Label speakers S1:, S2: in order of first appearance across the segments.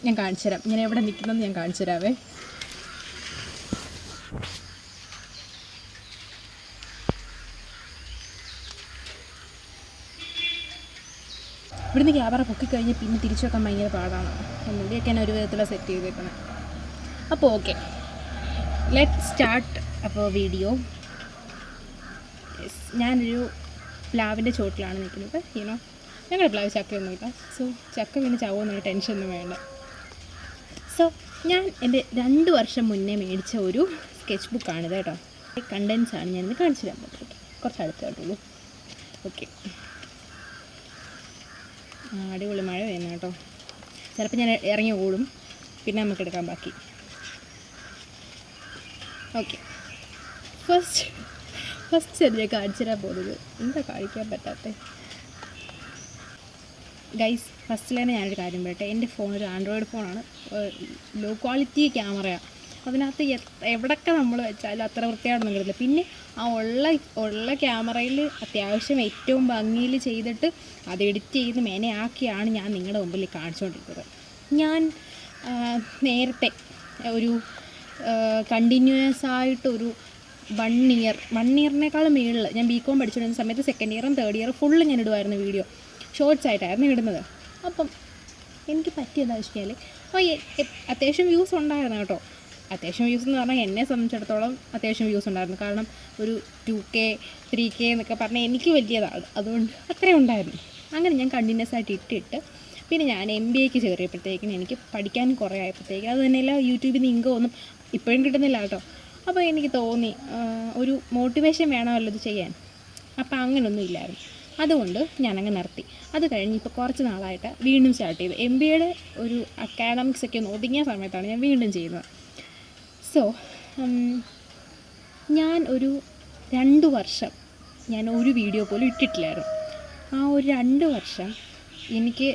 S1: ഞാൻ കാണിച്ചു തരാം. ഞാൻ എവിടെ നിൽക്കുന്നതെന്ന് ഞാൻ കാണിച്ചു തരാവേ. ഇവിടുന്ന് ക്യാമറ പൊക്കിക്കഴിഞ്ഞ് പിന്നെ തിരിച്ചു വെക്കാൻ ഭയങ്കര പാടാണ്. മുടിയൊക്കെ ഞാൻ ഒരു വിധത്തിലാണ് സെറ്റ് ചെയ്തേക്കുന്നത്. അപ്പോൾ ഓക്കെ, ലെറ്റ് സ്റ്റാർട്ട് അപ്പോൾ വീഡിയോ. ഞാനൊരു പ്ലാവിൻ്റെ ചോട്ടിലാണ് നിൽക്കുന്നത്. യൂണോ ഞങ്ങളുടെ പ്ലാവ് ചക്കയൊന്നുമില്ല. സോ ചക്ക പിന്നെ ചാവുമെന്നുള്ള ടെൻഷനൊന്നും വേണ്ട. സോ ഞാൻ എൻ്റെ 2 വർഷം മുന്നേ മേടിച്ച ഒരു സ്കെച്ച് ബുക്കാണിത് കേട്ടോ. കണ്ടൻസാണ് ഞാനിന്ന് കാണിച്ചു തരാൻ പറ്റും. കുറച്ച് അടുത്തായിട്ടുള്ളൂ. ഓക്കെ, അടിപൊളി മഴ പെയ്യുന്നു കേട്ടോ. ചിലപ്പോൾ ഞാൻ ഇറങ്ങി ഓടും, പിന്നെ നമുക്ക് എടുക്കാൻ ബാക്കി. ഓക്കെ, ഫസ്റ്റ് ഞാൻ കാണിച്ചു തരാൻ പോകുന്നത്. എന്താ കാണിക്കാൻ പറ്റാത്തത് ഗൈസ്? ഫസ്റ്റിൽ തന്നെ ഞാനൊരു കാര്യം പറയട്ടെ. എൻ്റെ ഫോൺ ഒരു ആൻഡ്രോയിഡ് ഫോണാണ്. ലോ ക്വാളിറ്റി ക്യാമറയാണ്. അതിനകത്ത് എവിടെയൊക്കെ നമ്മൾ വെച്ചാലും അത്ര വൃത്തിയായിട്ടൊന്നും കിട്ടില്ല. പിന്നെ ആ ഉള്ള ക്യാമറയിൽ അത്യാവശ്യം ഏറ്റവും ഭംഗിയിൽ ചെയ്തിട്ട് അത് എഡിറ്റ് ചെയ്ത് മെനയാക്കിയാണ് ഞാൻ നിങ്ങളുടെ മുമ്പിൽ കാണിച്ചുകൊണ്ടിരിക്കുന്നത്. ഞാൻ നേരത്തെ ഒരു കണ്ടിന്യൂസ് ആയിട്ടൊരു 1 ഇയറിനേക്കാളും മുകളിൽ ഞാൻ ബികോം പഠിച്ചുകൊണ്ടിരുന്ന സമയത്ത് 2nd ഇയറും 3rd ഇയറും ഫുള്ള് ഞാൻ ഇടുമായിരുന്നു. വീഡിയോ ഷോർട്സ് ആയിട്ടായിരുന്നു ഇടുന്നത്. അപ്പം എനിക്ക് പറ്റിയെന്താ വെച്ചാൽ അത്യാവശ്യം വ്യൂസ് ഉണ്ടായിരുന്നു കേട്ടോ. അത്യാവശ്യം വ്യൂസ് എന്ന് പറഞ്ഞാൽ എന്നെ സംബന്ധിച്ചിടത്തോളം അത്യാവശ്യം വ്യൂസ് ഉണ്ടായിരുന്നു. കാരണം ഒരു 2K 3K എന്നൊക്കെ പറഞ്ഞാൽ എനിക്ക് വലിയതാണ്. അതുകൊണ്ട് അത്രയും ഉണ്ടായിരുന്നു. അങ്ങനെ ഞാൻ കണ്ടിന്യൂസ് ആയിട്ട് ഇട്ടിട്ട് പിന്നെ ഞാൻ MBAക്ക് കയറിയപ്പോഴത്തേക്കിനും എനിക്ക് പഠിക്കാൻ കുറേ ആയപ്പോഴത്തേക്കും അത് തന്നെയല്ല, യൂട്യൂബിൽ നിന്ന് ഇൻകം ഒന്നും ഇപ്പോഴും കിട്ടുന്നില്ല കേട്ടോ. അപ്പോൾ എനിക്ക് തോന്നി ഒരു മോട്ടിവേഷൻ വേണമല്ലോ ഇത് ചെയ്യാൻ. അപ്പോൾ അങ്ങനെയൊന്നും ഇല്ലായിരുന്നു. അതുകൊണ്ട് ഞാനങ്ങ് നിർത്തി. അത് കഴിഞ്ഞ് ഇപ്പോൾ കുറച്ച് നാളായിട്ട് വീണ്ടും സ്റ്റാർട്ട് ചെയ്തു. MBAയുടെ ഒരു അക്കാഡമിക്സൊക്കെ ഒന്ന് ഒതുങ്ങിയ സമയത്താണ് ഞാൻ വീണ്ടും ചെയ്യുന്നത്. സോ ഞാൻ ഒരു 2 വർഷം ഞാൻ ഒരു വീഡിയോ പോലും ഇട്ടിട്ടില്ലായിരുന്നു. ആ ഒരു 2 വർഷം എനിക്ക്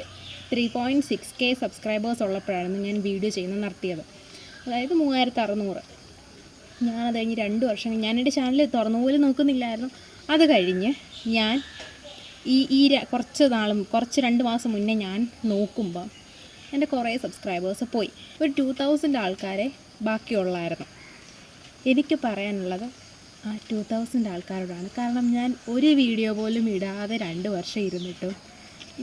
S1: 3.6K സബ്സ്ക്രൈബേഴ്സ് ഉള്ളപ്പോഴാണ് ഞാൻ വീഡിയോ ചെയ്യുന്നത് നിർത്തിയത്. അതായത് 3600. ഞാനത് കഴിഞ്ഞ് 2 വർഷം ഞാൻ എൻ്റെ ചാനൽ തുറന്നു പോലും നോക്കുന്നില്ലായിരുന്നു. അത് കഴിഞ്ഞ് ഞാൻ കുറച്ച് 2 മാസം മുന്നേ ഞാൻ നോക്കുമ്പോൾ എൻ്റെ കുറേ സബ്സ്ക്രൈബേഴ്സ് പോയി. ഒരു 2000 ആൾക്കാരെ ബാക്കിയുള്ളായിരുന്നു. എനിക്ക് പറയാനുള്ളത് ആ 2000 ആൾക്കാരോടാണ്. കാരണം ഞാൻ ഒരു വീഡിയോ പോലും ഇടാതെ 2 വർഷം ഇരുന്നിട്ടും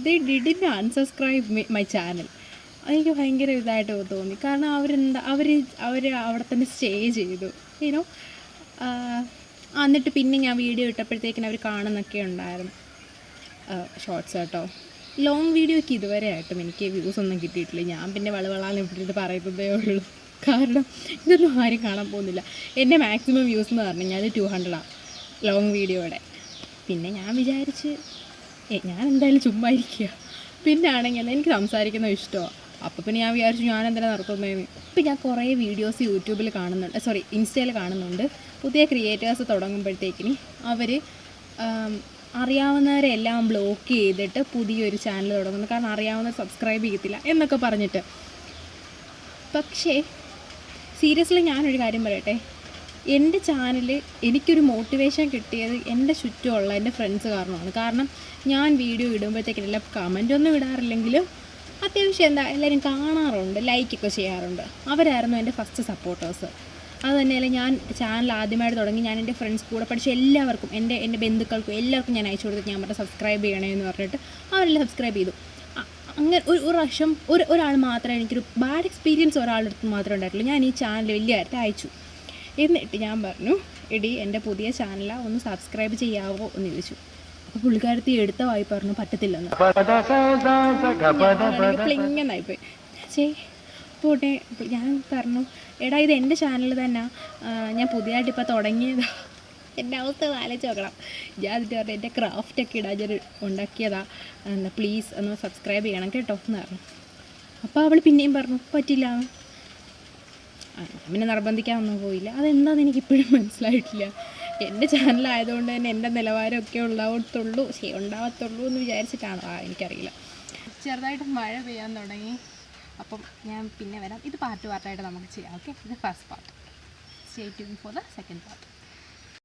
S1: ദേ ഡിഡിൻറ്റ് അൺസബ്സ്ക്രൈബ് മൈ ചാനൽ. എനിക്ക് ഭയങ്കര ഇതായിട്ട് തോന്നി. കാരണം അവർ അവിടെ തന്നെ സ്റ്റേ ചെയ്തു. യൂനോ എന്നിട്ട് പിന്നെ ഞാൻ വീഡിയോ ഇട്ടപ്പോഴത്തേക്കിനും അവർ കാണുന്നൊക്കെ ഉണ്ടായിരുന്നു. ഷോർട്സ് കേട്ടോ. ലോങ് വീഡിയോയ്ക്ക് ഇതുവരെ ആയിട്ടും എനിക്ക് വ്യൂസ് ഒന്നും കിട്ടിയിട്ടില്ല. ഞാൻ പിന്നെ വളവളാന്ന് ഇട്ടിട്ട് പറയുന്നതേ ഉള്ളൂ. കാരണം ഇതൊന്നും ആരും കാണാൻ പോകുന്നില്ല. എൻ്റെ മാക്സിമം വ്യൂസ് എന്ന് പറഞ്ഞു കഴിഞ്ഞാൽ 200 ലോങ് വീഡിയോയുടെ. പിന്നെ ഞാൻ വിചാരിച്ച് ഞാൻ എന്തായാലും ചുമ്മാ ഇരിക്കുക. പിന്നെ ആണെങ്കിൽ എനിക്ക് സംസാരിക്കുന്നത് ഇഷ്ടമാണ്. അപ്പോൾ പിന്നെ ഞാൻ വിചാരിച്ചു ഞാൻ എന്തിനാ നടത്തുന്നതെന്ന്. ഇപ്പോൾ ഞാൻ കുറേ വീഡിയോസ് യൂട്യൂബിൽ ഇൻസ്റ്റയിൽ കാണുന്നുണ്ട്. പുതിയ ക്രിയേറ്റേഴ്സ് തുടങ്ങുമ്പോഴത്തേക്കിന് അവർ അറിയാവുന്നവരെല്ലാം ബ്ലോക്ക് ചെയ്തിട്ട് പുതിയൊരു ചാനൽ തുടങ്ങുന്നു. കാരണം അറിയാവുന്നവർ സബ്സ്ക്രൈബ് ചെയ്യത്തില്ല എന്നൊക്കെ പറഞ്ഞിട്ട്. പക്ഷേ സീരിയസ്ലി ഞാനൊരു കാര്യം പറയട്ടെ, എൻ്റെ ചാനൽ എനിക്കൊരു മോട്ടിവേഷൻ കിട്ടിയത് എൻ്റെ ചുറ്റുമുള്ള എൻ്റെ ഫ്രണ്ട്സ് കാരണമാണ്. കാരണം ഞാൻ വീഡിയോ ഇടുമ്പോഴത്തേക്കെല്ലാം കമൻറ്റൊന്നും ഇടാറില്ലെങ്കിലും അത്യാവശ്യം എല്ലാവരും കാണാറുണ്ട്, ലൈക്കൊക്കെ ചെയ്യാറുണ്ട്. അവരായിരുന്നു എൻ്റെ ഫസ്റ്റ് സപ്പോർട്ടേഴ്സ്. അതുതന്നെയല്ല, ഞാൻ ചാനൽ ആദ്യമായിട്ട് തുടങ്ങി ഞാൻ എൻ്റെ ഫ്രണ്ട്സ് കൂടെ പഠിച്ച എല്ലാവർക്കും എൻ്റെ ബന്ധുക്കൾക്കും എല്ലാവർക്കും ഞാൻ അയച്ചു കൊടുത്തിട്ട് ഞാൻ പറഞ്ഞ സബ്സ്ക്രൈബ് ചെയ്യണമെന്ന് പറഞ്ഞിട്ട് അവരെല്ലാം സബ്സ്ക്രൈബ് ചെയ്തു. അങ്ങനെ ഒരു പ്രാവശ്യം ഒരാൾ മാത്രമേ എനിക്കൊരു ബാഡ് എക്സ്പീരിയൻസ് ഒരാളുടെ അടുത്ത് മാത്രമേ ഉണ്ടായിട്ടുള്ളൂ. ഞാൻ ഈ ചാനൽ വലിയ കാര്യത്തിൽ അയച്ചു. എന്നിട്ട് ഞാൻ പറഞ്ഞു, എടി എൻ്റെ പുതിയ ചാനലാണ്, ഒന്ന് സബ്സ്ക്രൈബ് ചെയ്യാവോ എന്ന് ചോദിച്ചു. അപ്പോൾ പുള്ളിക്കാരത്തി എടുത്ത വായി പറഞ്ഞു പറ്റത്തില്ലെന്ന്. പ്ലിങ്ങെന്നായിപ്പോയി. പോട്ടെ. ഞാൻ പറഞ്ഞു, എടാ ഇത് എൻ്റെ ചാനൽ തന്നെ, ഞാൻ പുതിയതായിട്ട് ഇപ്പോൾ തുടങ്ങിയതാ, എൻ്റെ അവസ്ഥ ആലോചിച്ച് നോക്കണം. ഞാൻ എന്നിട്ട് പറഞ്ഞു എൻ്റെ ക്രാഫ്റ്റൊക്കെ ഇടാൻ ഞാൻ ഉണ്ടാക്കിയതാ, പ്ലീസ് ഒന്ന് സബ്സ്ക്രൈബ് ചെയ്യണം കേട്ടോ എന്ന് പറഞ്ഞു. അപ്പോൾ അവൾ പിന്നെയും പറഞ്ഞു പറ്റില്ല. പിന്നെ നിർബന്ധിക്കാനൊന്നും പോയില്ല. അതെന്താണെന്ന് എനിക്കിപ്പോഴും മനസ്സിലായിട്ടില്ല. എൻ്റെ ചാനലായതുകൊണ്ട് തന്നെ എൻ്റെ നിലവാരമൊക്കെ ഉണ്ടാവത്തുള്ളൂ എന്ന് വിചാരിച്ചിട്ടാണ്. എനിക്കറിയില്ല. ചെറുതായിട്ട് മഴ പെയ്യാൻ തുടങ്ങി. അപ്പം ഞാൻ പിന്നെ വരാം. ഇത് പാർട്ടായിട്ട് നമുക്ക് ചെയ്യാം. ഓക്കെ, ഇത് first part. Stay tune for the second part.